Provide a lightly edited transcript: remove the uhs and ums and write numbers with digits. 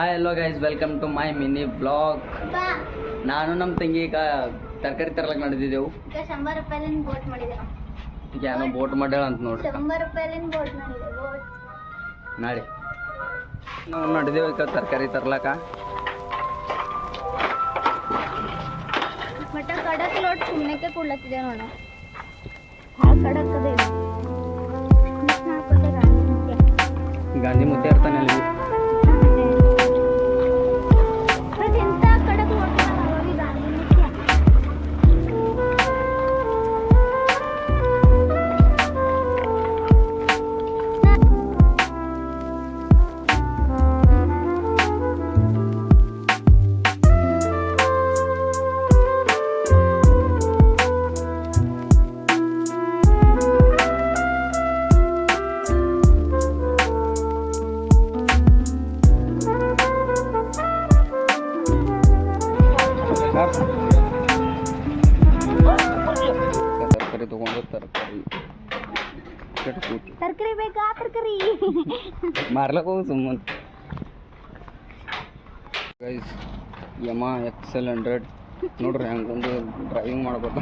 Hi hello guys, welcome to my mini blog. ನಾನು ನಮ್ಮ ತಂಗಿ ಈಗ ತರಕಾರಿ ತರಲಕ್ಕೆ ನಡೆದಿದ್ದೆವು. ಈಗ 100 ರೂಪಾಯಿಲಿಂದ ಬೋಟ್ ಮಾಡಿದೆವು. ಈಗ ಏನೋ ಬೋಟ್ ಮಾಡ್ಯಾಳ ಅಂತ ನೋಡ್ರಿ. 100 ರೂಪಾಯಿಲಿಂದ ಬೋಟ್ ಮಾಡಿದೆ. ಬೋಟ್ ನಾಳೆ ನಾವು ನಡೆದೇವು ಈಗ ತರಕಾರಿ ತರ್ಲಕ್ಕ. ಮಟ್ಟ ಕಡಕ್ ಲೋಟ್ ಸುಮ್ಮನೆಕ್ಕೆ ಕೊಡ್ಲತ್ತಿದೆ ನೋಡು. ಭಾಳ ಕಡಕ್ ಅದೇ. ಗಾಂಧಿ ಮುದ್ದೆ ಇರ್ತಾನೆ ಅಲ್ಲಿ. ಎಂತ ಕಡಕ್ ಲೋಟ್ ಗಾಂಧಿ ಮುದ್ದೆ. ತರಕಾರಿ ತಗೊಂಡು ತರಕಾರಿ ಬೇಕಾ ತರಕಾರಿ ಮಾರ್ಲಕ್ಕೆ ಹೋಗಿ ಸುಮ್ಮನೆ. ಗೈಸ್ ಯಮ XL100 ನೋಡ್ರಿ ಹಂಗೊಂದು ಡ್ರೈವಿಂಗ್ ಮಾಡ್ಬೋದು.